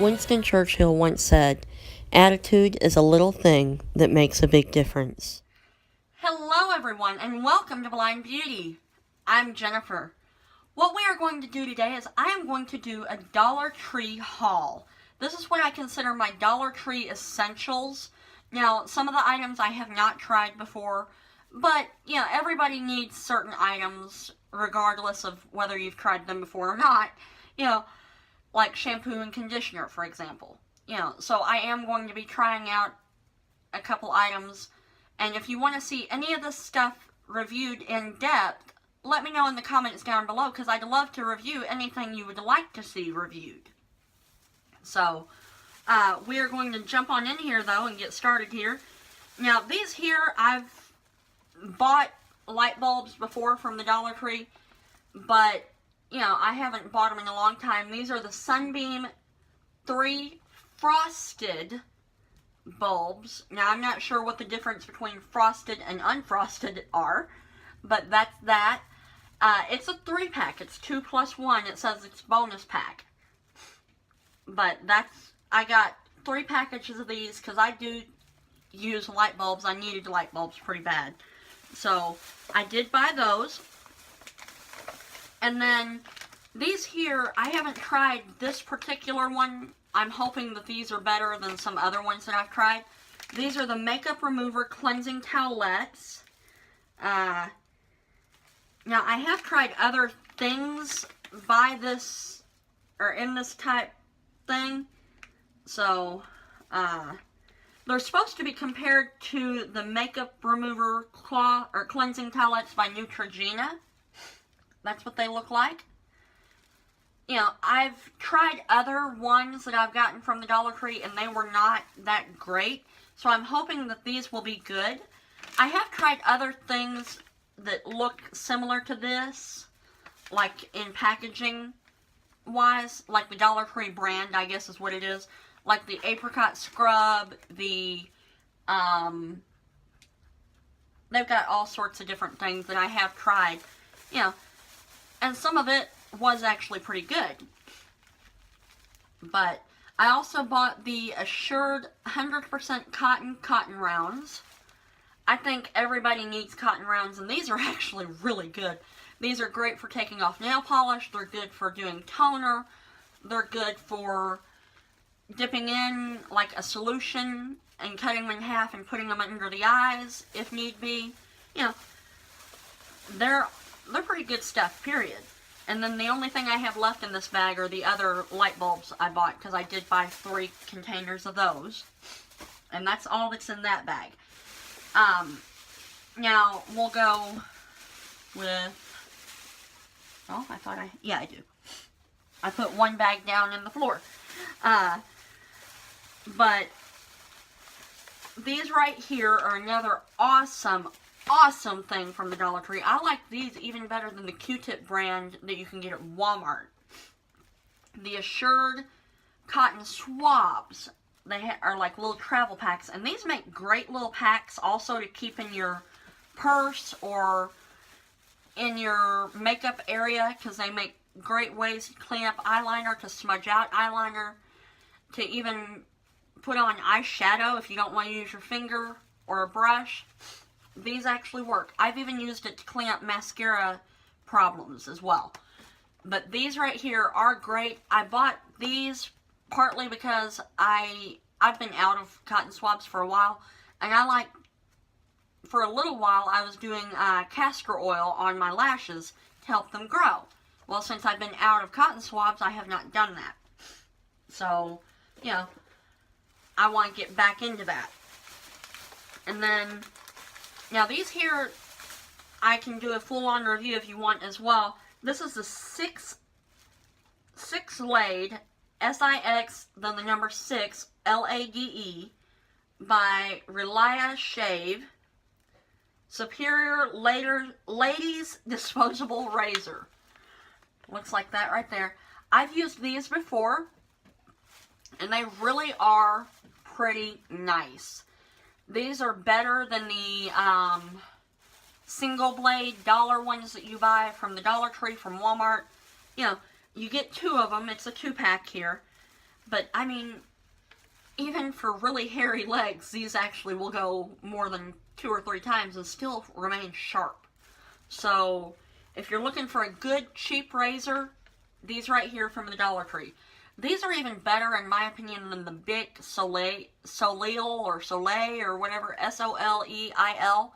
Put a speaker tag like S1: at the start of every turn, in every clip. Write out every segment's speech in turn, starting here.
S1: Winston Churchill once said, "Attitude is a little thing that makes a big difference."
S2: Hello everyone and welcome to Blind Beauty. I'm Jennifer. What we are going to do today is I am going to do a Dollar Tree haul. This is what I consider my Dollar Tree essentials. Now, some of the items I have not tried before, but, you know, everybody needs certain items regardless of whether you've tried them before or not. You know, like shampoo and conditioner, for example. You know, so I am going to be trying out a couple items, and if you want to see any of this stuff reviewed in depth, let me know in the comments down below, because I'd love to review anything you would like to see reviewed. So, we are going to jump on in here, though, and get started here. Now, these here, I've bought light bulbs before from the Dollar Tree, but, you know, I haven't bought them in a long time. These are the Sunbeam 3 Frosted bulbs. Now, I'm not sure what the difference between frosted and unfrosted are, but that's that. It's a 3-pack. It's 2 plus 1. It says it's bonus pack. But I got 3 packages of these because I do use light bulbs. I needed light bulbs pretty bad. So, I did buy those. And then, these here, I haven't tried this particular one. I'm hoping that these are better than some other ones that I've tried. These are the Makeup Remover Cleansing Towelettes. Now, I have tried other things by this, or in this type thing. So, they're supposed to be compared to the Makeup Remover Cleansing Towelettes by Neutrogena. That's what they look like. You know, I've tried other ones that I've gotten from the Dollar Tree, and they were not that great. So I'm hoping that these will be good. I have tried other things that look similar to this, like in packaging wise, like the Dollar Tree brand, I guess is what it is. Like the apricot scrub, they've got all sorts of different things that I have tried, you know, and some of it was actually pretty good. But I also bought the Assured 100% cotton rounds. I think everybody needs cotton rounds, and these are actually really good. These are great for taking off nail polish. They're good for doing toner. They're good for dipping in like a solution and cutting them in half and putting them under the eyes if need be. You know, they're pretty good stuff, period. And then the only thing I have left in this bag are the other light bulbs I bought, because I did buy 3 containers of those. And that's all that's in that bag. Now, we'll go with, oh, yeah, I do. I put one bag down in the floor. But these right here are another awesome thing from the Dollar Tree. I like these even better than the Q-tip brand that you can get at Walmart. The Assured Cotton Swabs. They are like little travel packs. And these make great little packs also to keep in your purse or in your makeup area, because they make great ways to clean up eyeliner, to smudge out eyeliner, to even put on eyeshadow if you don't want to use your finger or a brush. These actually work. I've even used it to clean up mascara problems as well. But these right here are great. I bought these partly because I've been out of cotton swabs for a while. And for a little while, I was doing castor oil on my lashes to help them grow. Well, since I've been out of cotton swabs, I have not done that. So, you know, I want to get back into that. And then, now these here, I can do a full-on review if you want as well. This is the 6-Lade, S-I-X, then the number 6, L-A-D-E, by Relia Shave, Superior Ladies Disposable Razor. Looks like that right there. I've used these before, and they really are pretty nice. These are better than the single blade dollar ones that you buy from the Dollar Tree, from Walmart. You know, you get 2 of them. It's a 2-pack here. But, I mean, even for really hairy legs, these actually will go more than 2 or 3 times and still remain sharp. So, if you're looking for a good, cheap razor, these right here from the Dollar Tree. These are even better, in my opinion, than the Bic Soleil or whatever, Soleil.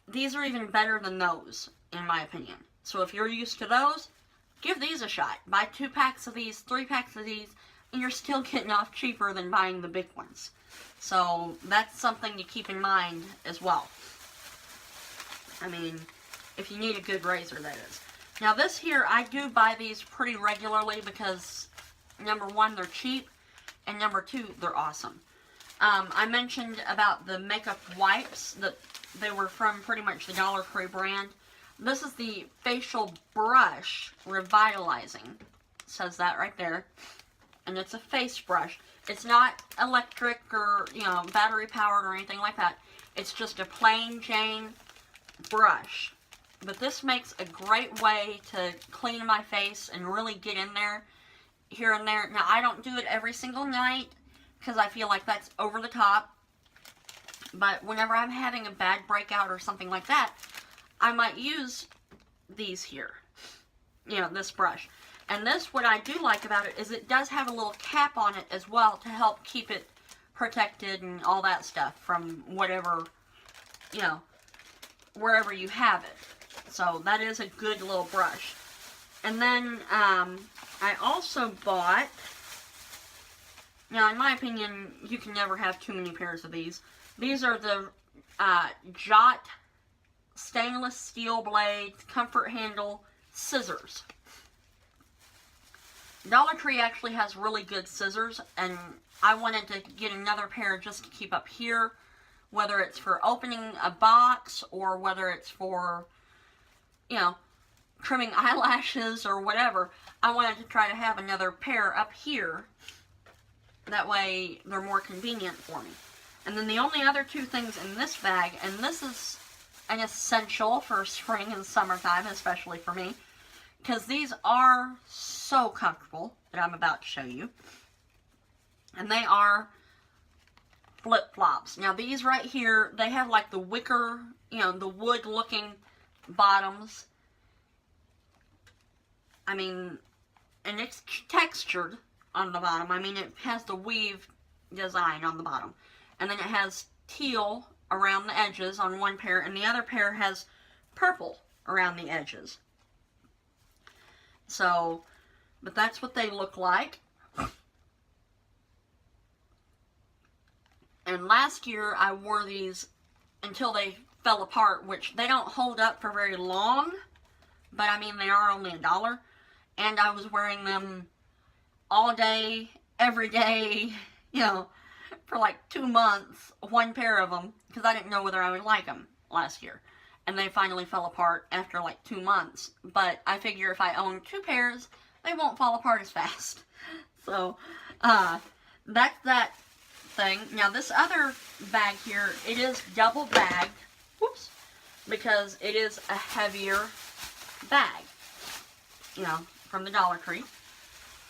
S2: These are even better than those, in my opinion. So if you're used to those, give these a shot. Buy 2 packs of these, 3 packs of these, and you're still getting off cheaper than buying the big ones. So that's something to keep in mind as well. I mean, if you need a good razor, that is. Now this here, I do buy these pretty regularly because, number 1, they're cheap, and number 2, they're awesome. I mentioned about the makeup wipes, that they were from pretty much the Dollar Tree brand. This is the Facial Brush Revitalizing. It says that right there. And it's a face brush. It's not electric or, battery powered or anything like that. It's just a plain Jane brush. But this makes a great way to clean my face and really get in there here and there. Now, I don't do it every single night because I feel like that's over the top. But whenever I'm having a bad breakout or something like that, I might use these here. This brush. And this, what I do like about it is it does have a little cap on it as well to help keep it protected and all that stuff from whatever, wherever you have it. So that is a good little brush. And then I also bought, now in my opinion, you can never have too many pairs of these. These are the Jot stainless steel blades, comfort handle, scissors. Dollar Tree actually has really good scissors, and I wanted to get another pair just to keep up here, whether it's for opening a box or whether it's for, trimming eyelashes or whatever. I wanted to try to have another pair up here. That way they're more convenient for me. And then the only other 2 things in this bag, and this is an essential for spring and summertime, especially for me, because these are so comfortable that I'm about to show you. And they are flip-flops. Now these right here, they have like the wicker, the wood-looking bottoms. I mean, and it's textured on the bottom. I mean, it has the weave design on the bottom. And then it has teal around the edges on one pair, and the other pair has purple around the edges. So, but that's what they look like. And last year I wore these until they fell apart, which they don't hold up for very long, but I mean, they are only $1. And I was wearing them all day, every day, for like 2 months, 1 pair of them, because I didn't know whether I would like them last year. And they finally fell apart after like 2 months. But I figure if I own 2 pairs, they won't fall apart as fast. So, that's that thing. Now this other bag here, it is double bagged. Whoops. Because it is a heavier bag. From the Dollar Tree.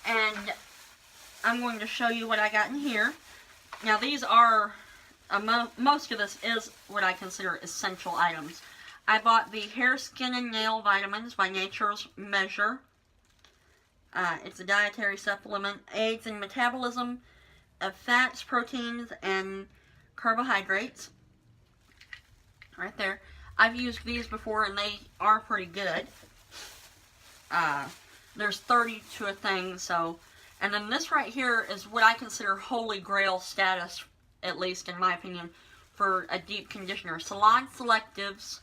S2: And I'm going to show you what I got in here. Now these are, most of this is what I consider essential items. I bought the Hair, Skin, and Nail Vitamins by Nature's Measure. It's a dietary supplement, aids in metabolism of fats, proteins, and carbohydrates. Right there. I've used these before and they are pretty good. There's 30 to a thing, so. And then this right here is what I consider holy grail status, at least in my opinion, for a deep conditioner. Salon Selectives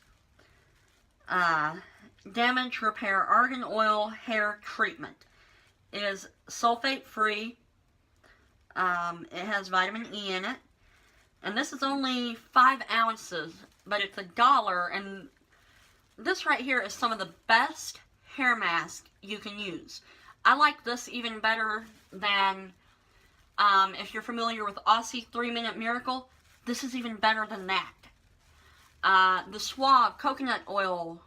S2: Damage Repair Argan Oil Hair Treatment. It is sulfate free. It has vitamin E in it. And this is only 5 ounces, but it's $1. And this right here is some of the best hair mask you can use. I like this even better than, if you're familiar with Aussie 3-Minute Miracle, this is even better than that. The Suave Coconut Oil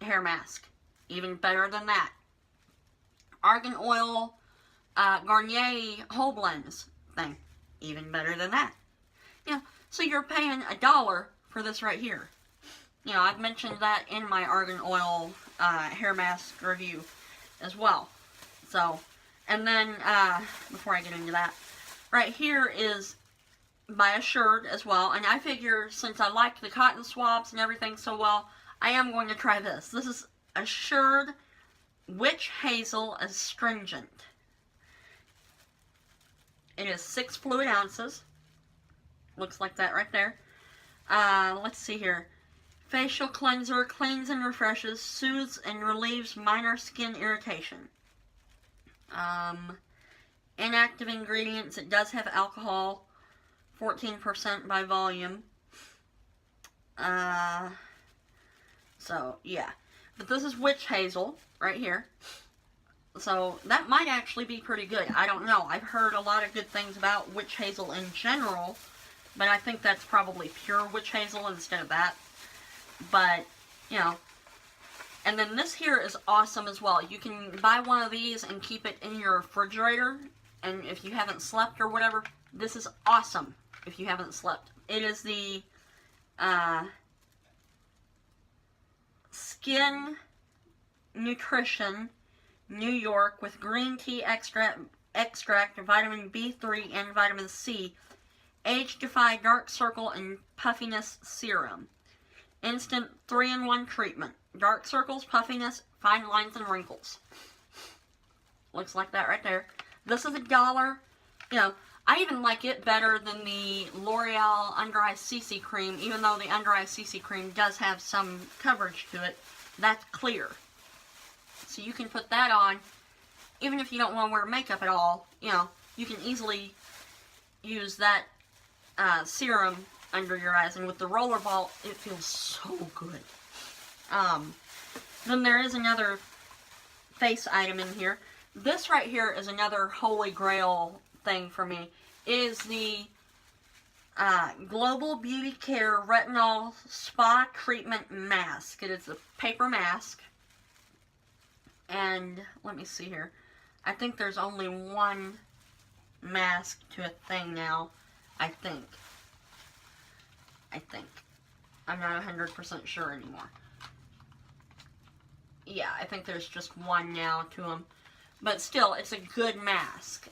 S2: Hair Mask, even better than that. Argan Oil Garnier Whole Blends thing. Even better than that. You know, so you're paying $1 for this right here. You know, I've mentioned that in my argan oil hair mask review as well. So, and then, before I get into that, right here is by Assured as well. And I figure since I like the cotton swabs and everything so well, I am going to try this. This is Assured Witch Hazel Astringent. It is 6 fluid ounces. Looks like that right there. Let's see here. Facial cleanser, cleans and refreshes, soothes and relieves minor skin irritation. Inactive ingredients, it does have alcohol, 14% by volume. So, yeah. But this is witch hazel, right here. So, that might actually be pretty good. I don't know. I've heard a lot of good things about witch hazel in general, but I think that's probably pure witch hazel instead of that. But, you know. And then this here is awesome as well. You can buy one of these and keep it in your refrigerator. And if you haven't slept or whatever, this is awesome if you haven't slept. It is the Skin Nutrition New York with green tea extract, vitamin B3 and vitamin C, age-defy dark circle and puffiness serum. Instant 3-in-1 treatment. Dark circles, puffiness, fine lines, and wrinkles. Looks like that right there. This is $1. You know, I even like it better than the L'Oreal Under Eye CC Cream, even though the Under Eye CC Cream does have some coverage to it. That's clear. So you can put that on, even if you don't want to wear makeup at all, you know, you can easily use that serum under your eyes, and with the rollerball, it feels so good. Then there is another face item in here. This right here is another holy grail thing for me. It is the Global Beauty Care Retinol Spa Treatment Mask. It is a paper mask. And, let me see here. I think there's only one mask to a thing now. I think. I'm not 100% sure anymore. Yeah, I think there's just one now to them. But still, it's a good mask.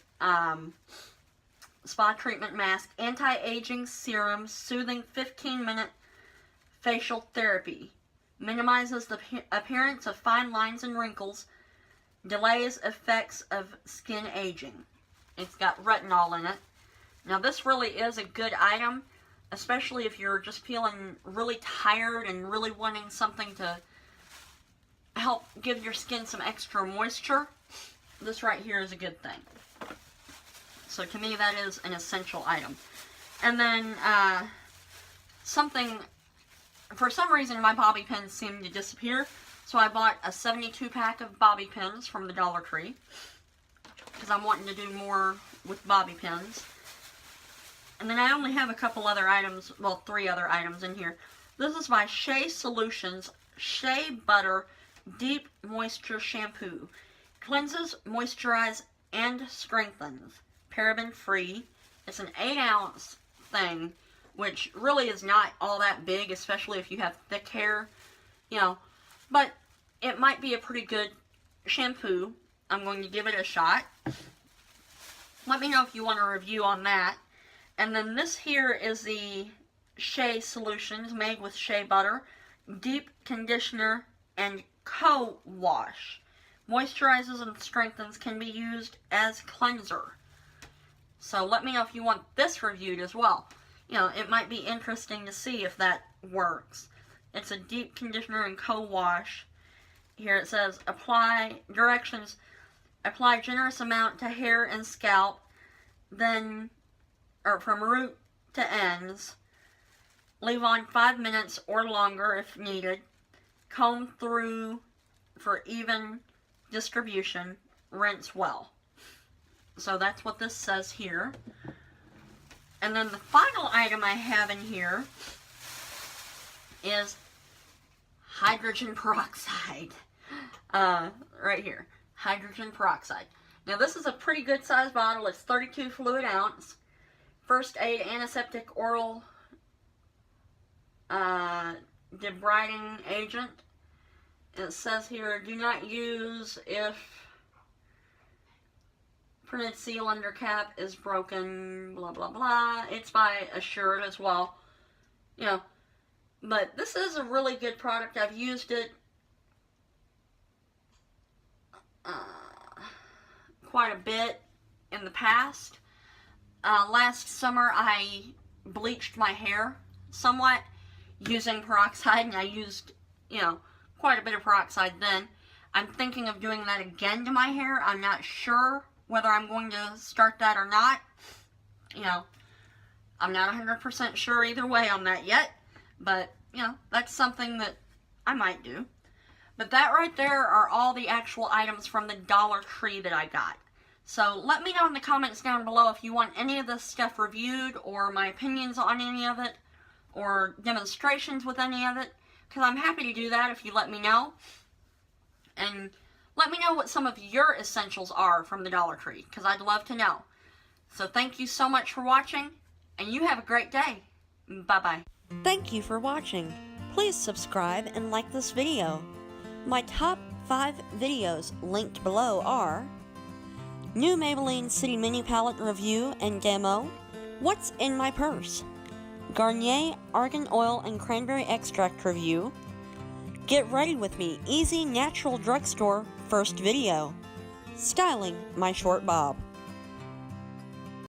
S2: Spa treatment mask. Anti-aging serum. Soothing 15-minute facial therapy. Minimizes the appearance of fine lines and wrinkles. Delays effects of skin aging. It's got retinol in it. Now, this really is a good item, especially if you're just feeling really tired and really wanting something to help give your skin some extra moisture. This right here is a good thing. So to me, that is an essential item. And then something, for some reason my bobby pins seem to disappear, so I bought a 72-pack of bobby pins from the Dollar Tree, because I'm wanting to do more with bobby pins. And then I only have a couple other items, well, 3 other items in here. This is by Shea Solutions Shea Butter Deep Moisture Shampoo. Cleanses, moisturizes, and strengthens. Paraben free. It's an 8-ounce thing, which really is not all that big, especially if you have thick hair, you know. But it might be a pretty good shampoo. I'm going to give it a shot. Let me know if you want a review on that. And then this here is the Shea Solutions made with shea butter, deep conditioner, and co-wash. Moisturizes and strengthens, can be used as cleanser. So let me know if you want this reviewed as well. You know, it might be interesting to see if that works. It's a deep conditioner and co-wash. Here it says, apply directions. Apply generous amount to hair and scalp, then, or from root to ends. Leave on 5 minutes or longer if needed. Comb through for even distribution. Rinse well. So that's what this says here. And then the final item I have in here is hydrogen peroxide. Right here. Hydrogen peroxide. Now this is a pretty good size bottle. It's 32 fluid ounce. First aid antiseptic oral debriding agent. It says here, do not use if printed seal under cap is broken, blah blah blah. It's by Assured as well. You know, but this is a really good product. I've used it quite a bit in the past. Last summer I bleached my hair somewhat using peroxide, and I used, you know, quite a bit of peroxide then. I'm thinking of doing that again to my hair. I'm not sure whether I'm going to start that or not. You know, I'm not 100% sure either way on that yet, but, you know, that's something that I might do. But that right there are all the actual items from the Dollar Tree that I got. So let me know in the comments down below if you want any of this stuff reviewed, or my opinions on any of it, or demonstrations with any of it, because I'm happy to do that if you let me know. And let me know what some of your essentials are from the Dollar Tree, because I'd love to know. So thank you so much for watching, and you have a great day. Bye-bye.
S1: Thank you for watching. Please subscribe and like this video. My top 5 videos linked below are New Maybelline City Mini Palette Review and Demo, What's in My Purse, Garnier Argan Oil and Cranberry Extract Review, Get Ready With Me Easy Natural Drugstore First Video, Styling My Short Bob.